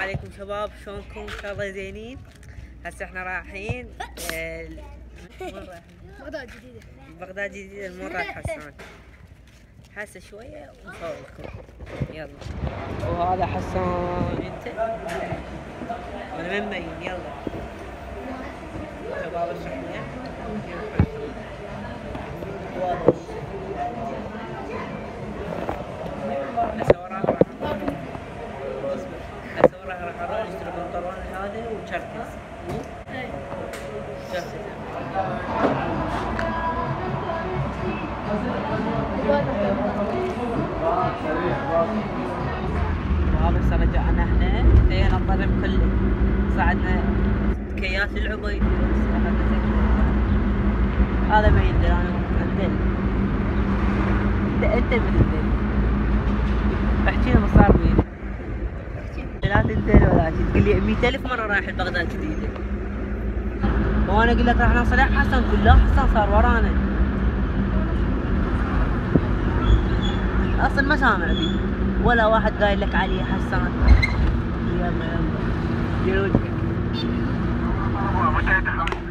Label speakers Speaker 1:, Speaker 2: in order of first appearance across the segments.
Speaker 1: عليكم شباب، شلونكم؟ ان شاء الله زينين. هسه احنا رايحين
Speaker 2: بغداد جديدة.
Speaker 1: بغداد جديدة المرة حسان. هسه شوية ونصوركم. يلا. وهذا حسان انت؟ انا من مبين. يلا شباب الشحنية. راح اروح اشتري بنطلون هذا وشركس. هذا رجعنا احنا لقينا الضرب كله. صعدنا كياس العبيد. هذا ما يندل. انا اندل. انت من الدل. احكي لنا صار بينا. لا تندل ولا شيء. تقول لي 100,000 مرة رايح بغداد جديدة. وانا اقول لك راح نوصل حسن. تقول لا حسن صار ورانا. اصلا ما سامع بي ولا واحد قايل لك علي حسان. يلا يلا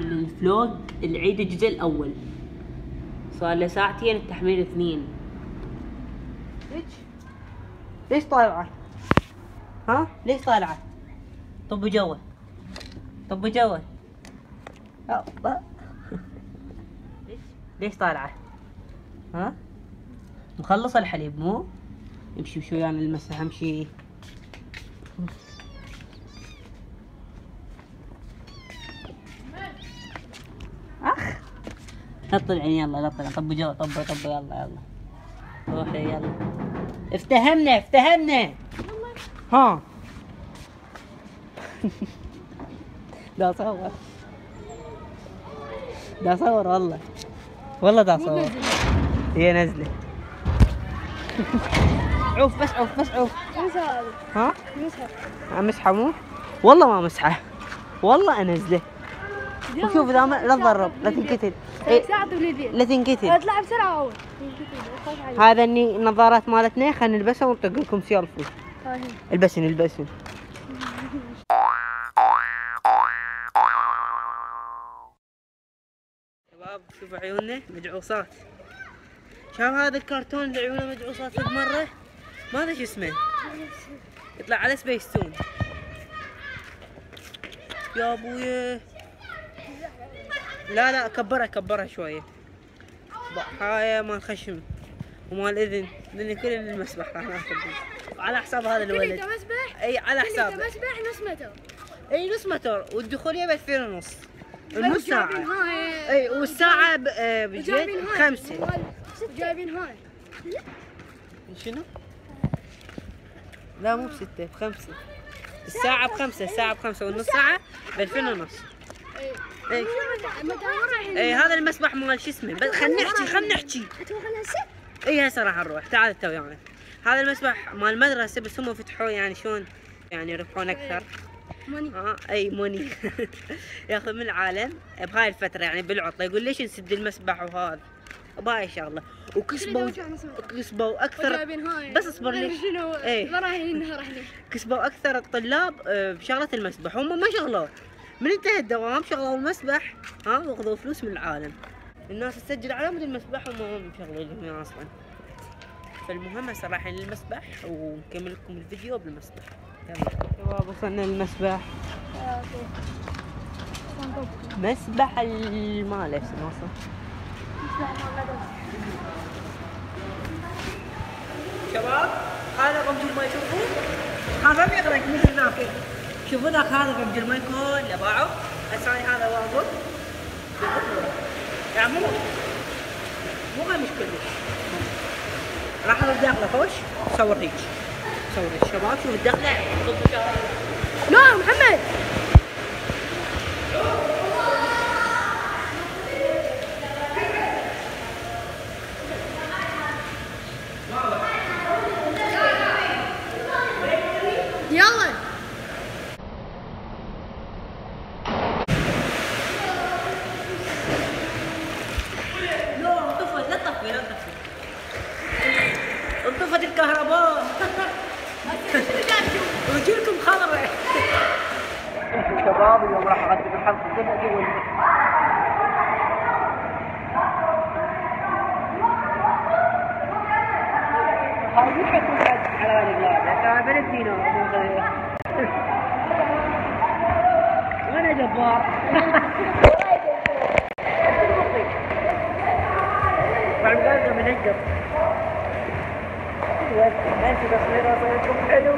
Speaker 1: الفلوج العيد الجزء الاول. صار له ساعتين التحميل 2. ليش طالعه؟ ها؟ ليش طالعه؟ طب جوه. طب جوه. ليش طالعه؟ ها؟ مخلص الحليب مو؟ امشي شوي انا المسح. امشي. اخ لا تطلعين. يلا لا تطلعين. طب جوا. طب يلا يلا روحي يلا. افتهمنا. ها دا صور. والله دا صور. هي نزله. عوف بس عوف. ها؟ مسحه مو؟ والله ما مسحه. والله انزله. وشوف اذا لا تضرب لا تنكتل. لا تنكتل.
Speaker 2: اطلع بسرعة اول.
Speaker 1: هذا النظارات مالتنا. خلينا نلبسها ونطق لكم سيلفي. البسن. شباب شوفوا عيوننا مجعوصات. شاف هذا الكرتون اللي عيونه مجعوصات فد مرة؟ ما ادري شو اسمه. يطلع على سبيستون. يا ابويا لا كبرها شوية. ضحايا مال خشم ومال اذن. لان كل المسبح راح ناخذ على حساب هذا الولد. اي على حساب
Speaker 2: مسبح نص متر.
Speaker 1: اي نص متر. والدخولية ب 2000 النص ساعة. اي والساعة بجد 5.
Speaker 2: جايبين هاي.
Speaker 1: شنو؟ لا مو ب6 ب5. الساعة ب5 والنص ساعة ب2000 اي هذا المسبح مال شو اسمه. بس خلنا نحكي. اي هسه راح نروح. تعال انت ويانا. هذا المسبح مال المدرسة بس هم فتحوه يعني شلون يعني يربحون اكثر.
Speaker 2: موني.
Speaker 1: اي موني. ياخذ من العالم بهاي الفترة يعني بالعطلة. يقول ليش نسد المسبح وهذا بهاي الشغلة. وكسبوا اكثر. بس اصبر لي. كسبوا اكثر الطلاب بشغلة المسبح. هم ما شغلوه من انتهى الدوام. شغلوا المسبح واخذوا فلوس من العالم. الناس تسجل على مود المسبح وما مشغلينهم اصلا. فالمهم هسه رايحين للمسبح ونكمل لكم الفيديو بالمسبح. يلا شباب وصلنا للمسبح. مسبح المال ايش نوصل. شباب هذا رمج الماء. شوفوا هذا ما يغرق مثل ذاك. شوفوا ذاك هذا رمج الماء كله باعوا. هسه هذا واقف يعني مو مش كله. راح اروح داخله خوش. صور هيك شباب. شوف الدخله.
Speaker 2: لا محمد. يلا
Speaker 1: انطفت الكهرباء. وجيلكم خضر شباب اليوم راح اقدم الحلقه كذا هاي حكوا على الغلاب كان بلدينا وانا جبار بعد قالوا بنقدر ماشي تصوير صورتكم حلو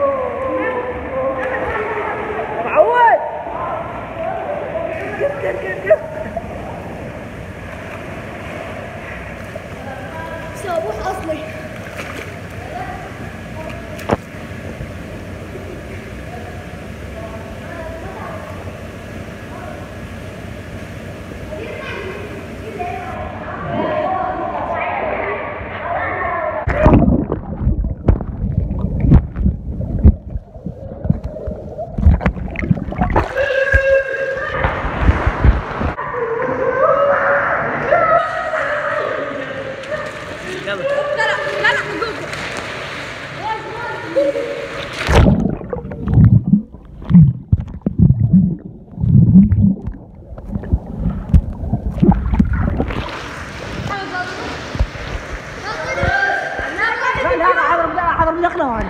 Speaker 1: معود
Speaker 2: صابوح اصلي.
Speaker 1: حضر مدخله واحد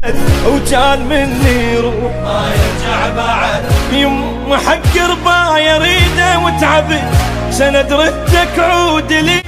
Speaker 1: بس
Speaker 3: وكان مني يروح ما يرجع بعد يم حق ربا يريده وتعبت سند ردك عود لي